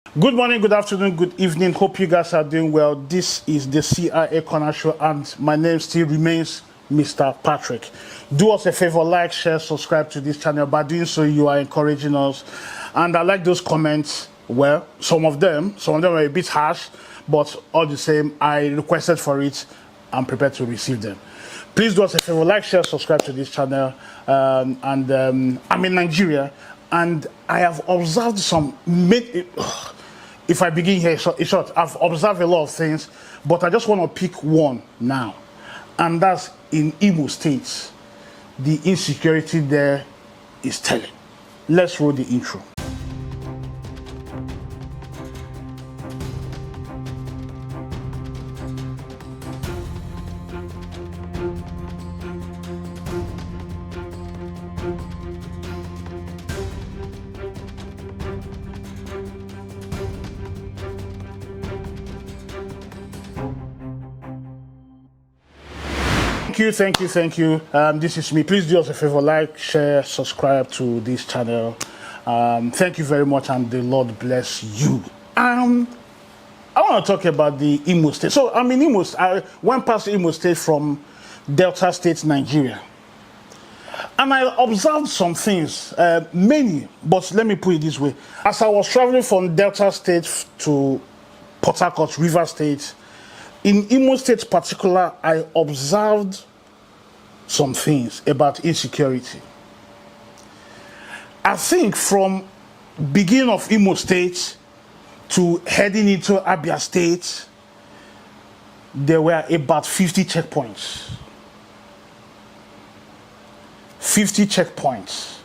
Good morning, good afternoon, good evening. Hope you guys are doing well. This is the CIA Corner Show, and my name still remains Mr. Patrick. Do us a favor, like, share, subscribe to this channel. By doing so, you are encouraging us. And I like those comments. Well, some of them were a bit harsh, but all the same, I requested for it. I'm prepared to receive them. Please do us a favor, like, share, subscribe to this channel. I'm in Nigeria, and I have observed some. If I begin here, in short, I've observed a lot of things, but I just want to pick one now, and that's in Imo State. The insecurity there is telling. Let's roll the intro. Thank you. This is me. Please do us a favor, like, share, subscribe to this channel. Thank you very much, and the Lord bless you. I want to talk about the Imo State. So I'm in Imo. I went past Imo State from Delta State, Nigeria, and I observed some things, many, but let me put it this way. As I was traveling from Delta State to Port Harcourt, River State, in Imo State particular, I observed some things about insecurity. I think from beginning of Imo State to heading into Abia State, there were about 50 checkpoints. 50 checkpoints.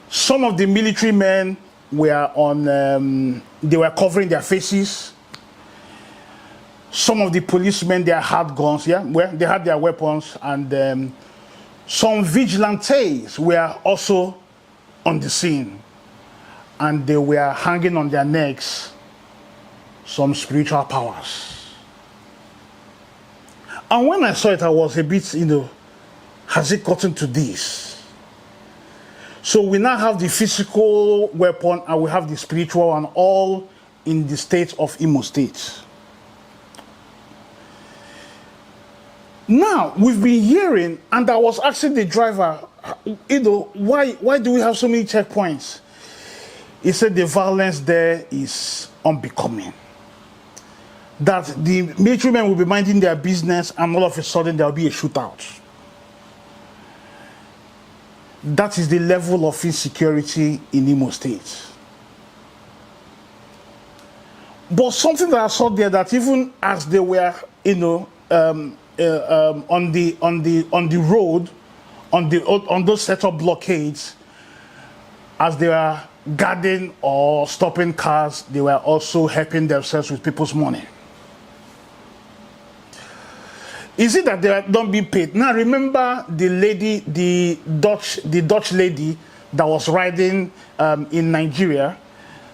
Some of the military men were on, they were covering their faces. Some of the policemen, they had guns, they had their weapons, and some vigilantes were also on the scene, and they were hanging on their necks some spiritual powers. And when I saw it, I was a bit, has it gotten to this? So we now have the physical weapon, and we have the spiritual, and all in the state of Imo State. Now, we've been hearing, and I was asking the driver, why do we have so many checkpoints? He said the violence there is unbecoming. That the military men will be minding their business, and all of a sudden there will be a shootout. That is the level of insecurity in Imo State. But something that I saw there, that even as they were, on the road, on those set-up blockades, as they were guarding or stopping cars, they were also helping themselves with people's money. Is it that they are not being paid? Now remember the lady, the Dutch lady that was riding in Nigeria,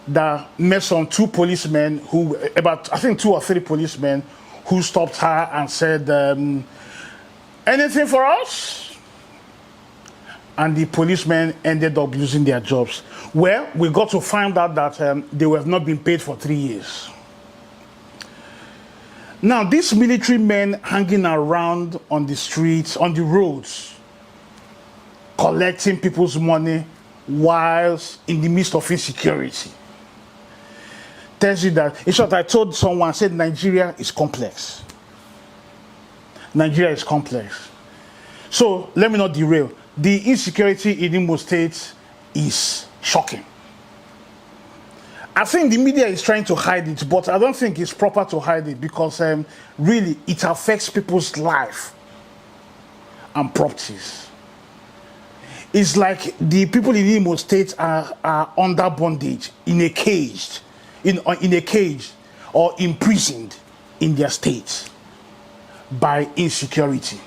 that met some two policemen who, I think 2 or 3 policemen, who stopped her and said, anything for us? And the policemen ended up losing their jobs. Well, we got to find out that they have not been paid for 3 years. Now, these military men hanging around on the streets, on the roads, collecting people's money whilst in the midst of insecurity, tells you that, in short, I told someone, I said Nigeria is complex. Nigeria is complex. So let me not derail. The insecurity in Imo State is shocking. I think the media is trying to hide it, but I don't think it's proper to hide it, because really it affects people's life and properties. It's like the people in Imo State are under bondage, in a cage or imprisoned in their state by insecurity.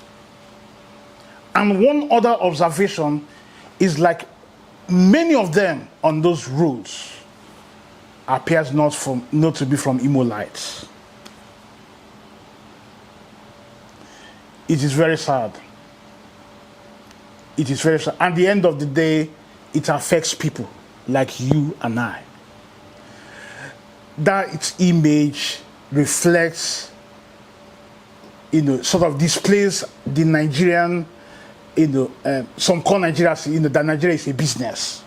And one other observation is, like, many of them on those roads appears not to be from Imolites. It is very sad. It is very sad. At the end of the day, it affects people like you and I. that its image reflects, sort of displays the Nigerian, some call Nigeria, that Nigeria is a business.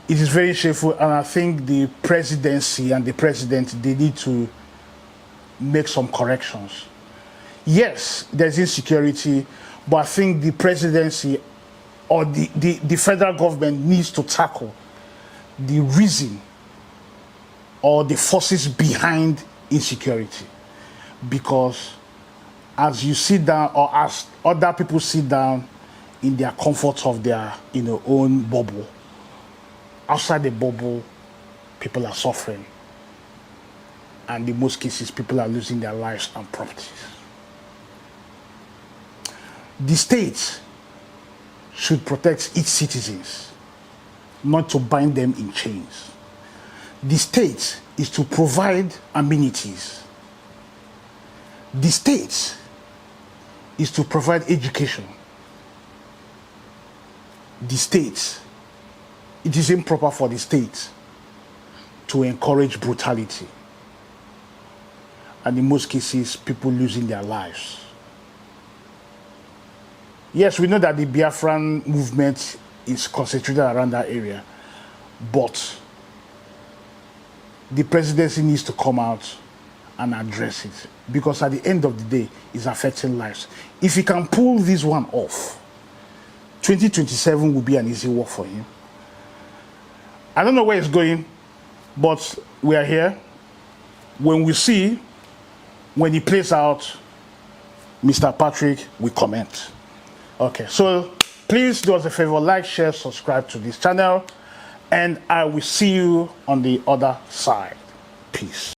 It is very shameful, and I think the presidency and the president, they need to make some corrections. Yes, there's insecurity, but I think the presidency or the federal government needs to tackle the reason or the forces behind insecurity. Because as you sit down, or as other people sit down in their comfort of their own bubble, outside the bubble, people are suffering. And in most cases, people are losing their lives and properties. The state should protect its citizens, not to bind them in chains. The state is to provide amenities. The state is to provide education. The state, it is improper for the state to encourage brutality. And in most cases, people losing their lives. Yes, we know that the Biafran movement is concentrated around that area, but the presidency needs to come out and address it, because at the end of the day, it's affecting lives. If he can pull this one off, 2027 will be an easy work for him. I don't know where it's going, but we are here. When he plays out, Mr. Patrick will comment. Okay, so please do us a favor, like, share, subscribe to this channel, and I will see you on the other side. Peace.